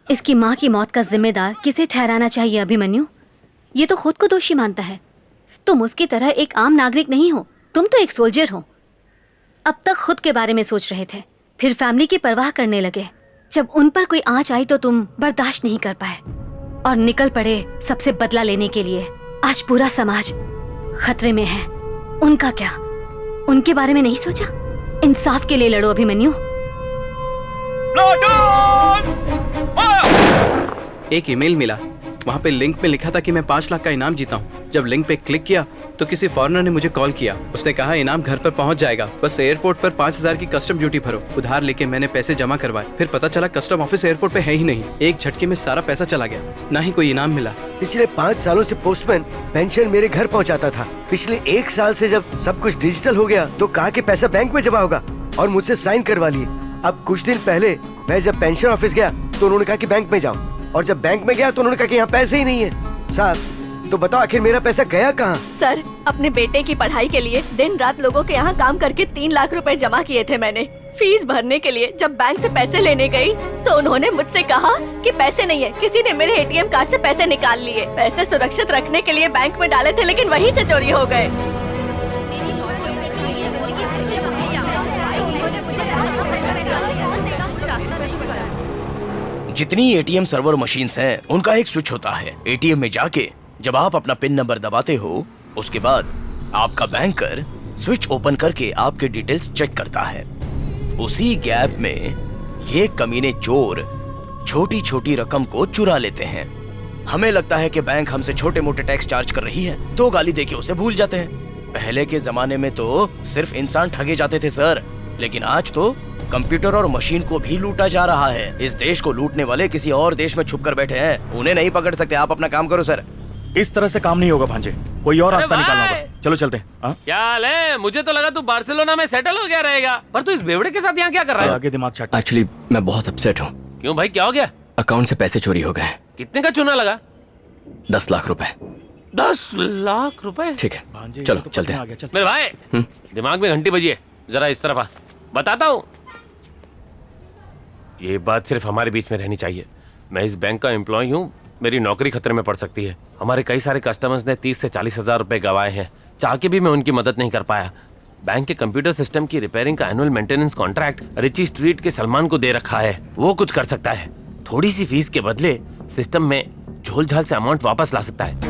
इसकी माँ की मौत का जिम्मेदार किसे ठहराना चाहिए अभिमन्यु? ये तो खुद को दोषी मानता है। तुम उसकी तरह एक आम नागरिक नहीं हो, तुम तो एक सोल्जर हो। अब तक खुद के बारे में सोच रहे थे, फिर फैमिली की परवाह करने लगे। जब उन पर कोई आंच आई तो तुम बर्दाश्त नहीं कर पाए और निकल पड़े सबसे बदला लेने के लिए। आज पूरा समाज खतरे में है। उनका क्या? उनके बारे में नहीं सोचा? इंसाफ के लिए लड़ो अभिमन्यु। एक ईमेल मिला, वहाँ पे लिंक में लिखा था कि मैं 5 लाख का इनाम जीता हूँ। जब लिंक पे क्लिक किया तो किसी फॉरेनर ने मुझे कॉल किया। उसने कहा इनाम घर पर पहुँच जाएगा, बस एयरपोर्ट पर 5,000 की कस्टम ड्यूटी भरो। उधार लेके मैंने पैसे जमा करवाए, फिर पता चला कस्टम ऑफिस एयरपोर्ट पे है ही नहीं। एक झटके में सारा पैसा चला गया, ना ही कोई इनाम मिला। पिछले 5 सालों से पोस्टमैन पेंशन मेरे घर पहुँचाता था। पिछले 1 साल से जब सब कुछ डिजिटल हो गया तो कहा कि पैसा बैंक में जमा होगा और मुझसे साइन करवा लिए। अब कुछ दिन पहले मैं जब पेंशन ऑफिस गया तो उन्होंने कहा कि बैंक में जाओ, और जब बैंक में गया तो उन्होंने कहा कि यहाँ पैसे ही नहीं है। साहब तो बताओ आखिर मेरा पैसा गया कहाँ? सर, अपने बेटे की पढ़ाई के लिए दिन रात लोगों के यहाँ काम करके 3 लाख रुपए जमा किए थे मैंने। फीस भरने के लिए जब बैंक से पैसे लेने गई तो उन्होंने मुझसे कहा कि पैसे नहीं है। किसी ने मेरे एटीएम कार्ड से पैसे निकाल लिए। पैसे सुरक्षित रखने के लिए बैंक में डाले थे, लेकिन वहीं से चोरी हो गए। जितनी एटीएम सर्वर मशीन्स हैं, उनका एक स्विच होता है। एटीएम में जाके जब आप अपना पिन नंबर दबाते हो, उसके बाद आपका बैंकर स्विच ओपन करके आपके डिटेल्स चेक करता है। उसी गैप में ये कमीने चोर छोटी छोटी रकम को चुरा लेते हैं। हमें लगता है कि बैंक हमसे छोटे मोटे टैक्स चार्ज कर रही है, तो गाली देके उसे भूल जाते हैं। पहले के जमाने में तो सिर्फ इंसान ठगे जाते थे सर, लेकिन आज तो कंप्यूटर और मशीन को भी लूटा जा रहा है। इस देश को लूटने वाले किसी और देश में छुप कर बैठे हैं, उन्हें नहीं पकड़ सकते। आप अपना काम करो सर। इस तरह से काम नहीं होगा भांजे, कोई और रास्ता निकालना होगा। चलो चलते हैं। क्या हाल है? मुझे तो लगा तू बार्सिलोना में सेटल हो गया रहेगा, पर तू इस बेवड़े के साथ यहाँ क्या कर रहा है? आगे दिमाग छट। एक्चुअली मैं बहुत अपसेट हूँ। क्यों भाई, क्या हो गया? अकाउंट से पैसे चोरी हो गए। कितने का चूना लगा? 10 लाख रुपए। 10 लाख रुपए? ठीक है, चलो चलते हैं। मेरे भाई, दिमाग में घंटी बजी है, जरा इस तरफ आ, बताता हूँ। ये बात सिर्फ हमारे बीच में रहनी चाहिए। मैं इस बैंक का एम्प्लॉय हूँ, मेरी नौकरी खतरे में पड़ सकती है। हमारे कई सारे कस्टमर्स ने 30 से 40 हजार रुपए गंवाए हैं। चाह के भी मैं उनकी मदद नहीं कर पाया। बैंक के कंप्यूटर सिस्टम की रिपेयरिंग का annual maintenance contract Ritchie street के सलमान को दे रखा है। वो कुछ कर सकता है। थोड़ी सी फीस के बदले सिस्टम में झोल झाल से अमाउंट वापस ला सकता है।